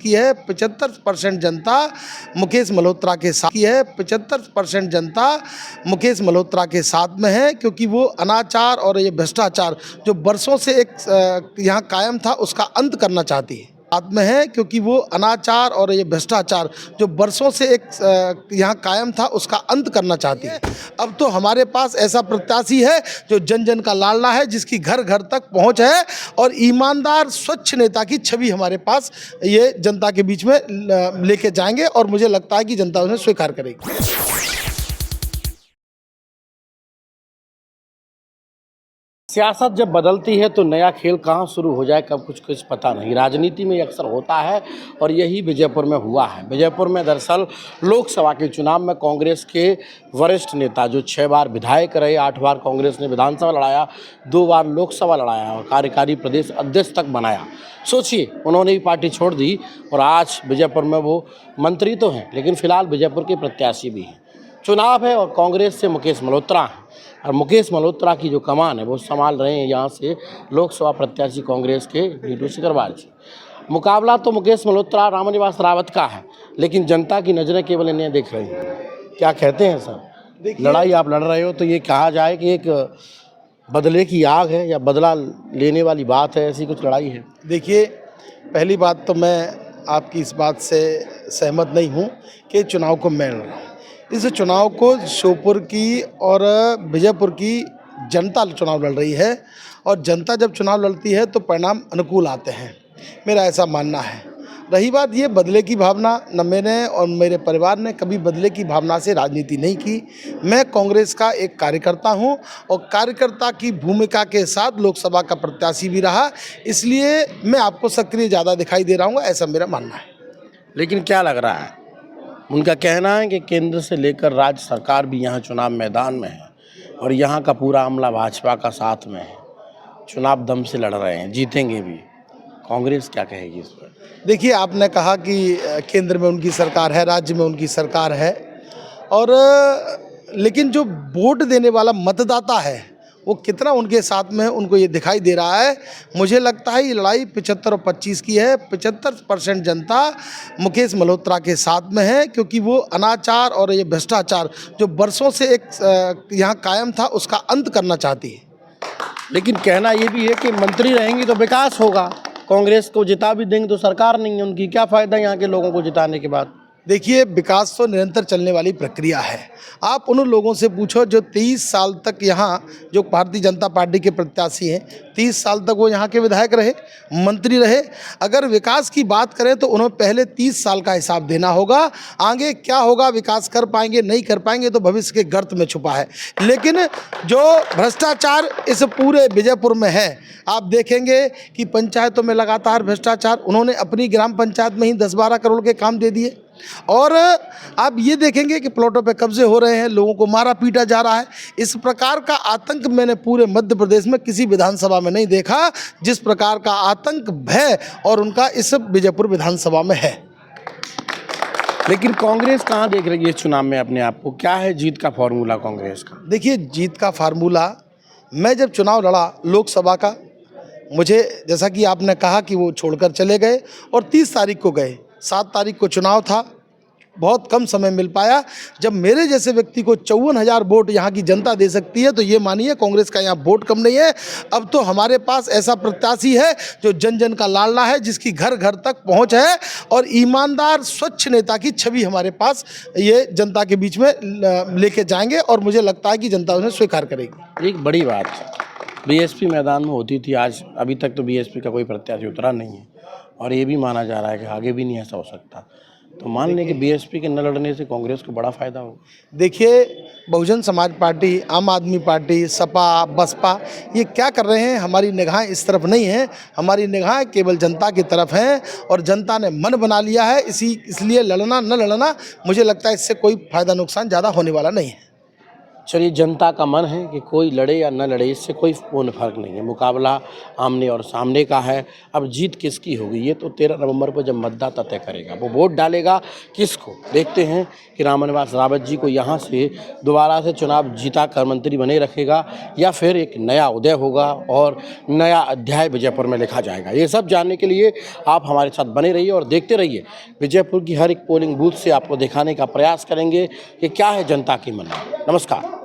की है 75% जनता मुकेश मल्होत्रा के साथ की है 75% जनता मुकेश मल्होत्रा के साथ में है, क्योंकि वो अनाचार और ये भ्रष्टाचार जो बरसों से एक यहाँ कायम था उसका अंत करना चाहती है। साथ में है क्योंकि वो अनाचार और ये भ्रष्टाचार जो बरसों से एक यहाँ कायम था उसका अंत करना चाहती है। अब तो हमारे पास ऐसा प्रत्याशी है जो जन जन का लाडला है, जिसकी घर घर तक पहुंच है और ईमानदार स्वच्छ नेता की छवि हमारे पास ये जनता के बीच में लेके जाएंगे और मुझे लगता है कि जनता उन्हें स्वीकार करेगी। सियासत जब बदलती है तो नया खेल कहाँ शुरू हो जाए कब कुछ पता नहीं। राजनीति में अक्सर होता है और यही विजयपुर में हुआ है। विजयपुर में दरअसल लोकसभा के चुनाव में कांग्रेस के वरिष्ठ नेता जो 6 बार विधायक रहे, 8 बार कांग्रेस ने विधानसभा लड़ाया, 2 बार लोकसभा लड़ाया और कार्यकारी प्रदेश अध्यक्ष तक बनाया। सोचिए, उन्होंने भी पार्टी छोड़ दी और आज विजयपुर में वो मंत्री तो हैं लेकिन फिलहाल विजयपुर के प्रत्याशी भी हैं। चुनाव है और कांग्रेस से मुकेश मल्होत्रा हैं और मुकेश मल्होत्रा की जो कमान है वो संभाल रहे हैं यहाँ से लोकसभा प्रत्याशी कांग्रेस के नीतू सिकरवार जी। मुकाबला तो मुकेश मल्होत्रा रामनिवास रावत का है, लेकिन जनता की नज़रें केवल इन्हें देख रही हैं। क्या कहते हैं सर, लड़ाई आप लड़ रहे हो तो ये कहा जाए कि एक बदले की आग है या बदला लेने वाली बात है, ऐसी कुछ लड़ाई है? देखिए, पहली बात तो मैं आपकी इस बात से सहमत नहीं हूँ कि चुनाव को मैं लड़ रहा हूँ। इस चुनाव को श्योपुर की और विजयपुर की जनता चुनाव लड़ रही है और जनता जब चुनाव लड़ती है तो परिणाम अनुकूल आते हैं, मेरा ऐसा मानना है। रही बात ये बदले की भावना, न मैंने और मेरे परिवार ने कभी बदले की भावना से राजनीति नहीं की। मैं कांग्रेस का एक कार्यकर्ता हूं और कार्यकर्ता की भूमिका के साथ लोकसभा का प्रत्याशी भी रहा, इसलिए मैं आपको सक्रिय ज़्यादा दिखाई दे रहा हूँ, ऐसा मेरा मानना है। लेकिन क्या लग रहा है, उनका कहना है कि केंद्र से लेकर राज्य सरकार भी यहाँ चुनाव मैदान में है और यहाँ का पूरा अमला भाजपा का साथ में है, चुनाव दम से लड़ रहे हैं, जीतेंगे भी। कांग्रेस क्या कहेगी इस पर? देखिए, आपने कहा कि केंद्र में उनकी सरकार है, राज्य में उनकी सरकार है, और लेकिन जो वोट देने वाला मतदाता है वो कितना उनके साथ में है उनको ये दिखाई दे रहा है। मुझे लगता है ये लड़ाई 75 और 25 की है। 75% जनता मुकेश मल्होत्रा के साथ में है, क्योंकि वो अनाचार और ये भ्रष्टाचार जो बरसों से एक यहाँ कायम था उसका अंत करना चाहती है। लेकिन कहना ये भी है कि मंत्री रहेंगी तो विकास होगा, कांग्रेस को जिता भी देंगे तो सरकार नहीं है उनकी, क्या फ़ायदा यहाँ के लोगों को जिताने के बाद? देखिए, विकास तो निरंतर चलने वाली प्रक्रिया है। आप उन लोगों से पूछो जो 30 साल तक यहाँ, जो भारतीय जनता पार्टी के प्रत्याशी हैं, 30 साल तक वो यहाँ के विधायक रहे, मंत्री रहे। अगर विकास की बात करें तो उन्हें पहले 30 साल का हिसाब देना होगा। आगे क्या होगा, विकास कर पाएंगे नहीं कर पाएंगे तो भविष्य के गर्त में छुपा है। लेकिन जो भ्रष्टाचार इस पूरे विजयपुर में है, आप देखेंगे कि पंचायतों में लगातार भ्रष्टाचार, उन्होंने अपनी ग्राम पंचायत में ही 10-12 करोड़ के काम दे दिए। और आप ये देखेंगे कि प्लॉटों पे कब्जे हो रहे हैं, लोगों को मारा पीटा जा रहा है। इस प्रकार का आतंक मैंने पूरे मध्य प्रदेश में किसी विधानसभा में नहीं देखा जिस प्रकार का आतंक, भय और उनका इस विजयपुर विधानसभा में है। लेकिन कांग्रेस कहाँ देख रही है इस चुनाव में अपने आप को? क्या है जीत का फॉर्मूला कांग्रेस का? देखिए, जीत का फार्मूला, मैं जब चुनाव लड़ा लोकसभा का, मुझे जैसा कि आपने कहा कि वो छोड़कर चले गए और 30 तारीख को गए, 7 तारीख को चुनाव था, बहुत कम समय मिल पाया। जब मेरे जैसे व्यक्ति को 54,000 वोट यहाँ की जनता दे सकती है तो ये मानिए कांग्रेस का यहाँ वोट कम नहीं है। अब तो हमारे पास ऐसा प्रत्याशी है जो जन जन का लाडला है, जिसकी घर घर तक पहुँच है और ईमानदार स्वच्छ नेता की छवि हमारे पास ये जनता के बीच में लेके जाएंगे और मुझे लगता है कि जनता उन्हें स्वीकार करेगी। एक बड़ी बात, बीएसपी मैदान में होती थी, आज अभी तक तो बीएसपी का कोई प्रत्याशी उतरा नहीं है और ये भी माना जा रहा है कि आगे भी नहीं ऐसा हो सकता। तो मान लें कि बीएसपी के न लड़ने से कांग्रेस को बड़ा फायदा हो। देखिए, बहुजन समाज पार्टी, आम आदमी पार्टी, सपा, बसपा, ये क्या कर रहे हैं, हमारी निगाहें इस तरफ नहीं हैं। हमारी निगाहें केवल जनता की तरफ हैं और जनता ने मन बना लिया है। इसलिए लड़ना न लड़ना, मुझे लगता है इससे कोई फ़ायदा नुकसान ज़्यादा होने वाला नहीं है। चलिए, जनता का मन है कि कोई लड़े या न लड़े, इससे कोई पूर्ण फर्क नहीं है। मुकाबला आमने और सामने का है। अब जीत किसकी होगी ये तो 13 नवंबर को जब मतदाता तय करेगा। वो वोट डालेगा किसको, देखते हैं कि रामनिवास रावत जी को यहाँ से दोबारा से चुनाव जीता कर मंत्री बने रखेगा या फिर एक नया उदय होगा और नया अध्याय विजयपुर में लिखा जाएगा। ये सब जानने के लिए आप हमारे साथ बने रहिए और देखते रहिए। विजयपुर की हर एक पोलिंग बूथ से आपको दिखाने का प्रयास करेंगे कि क्या है जनता की मन। नमस्कार।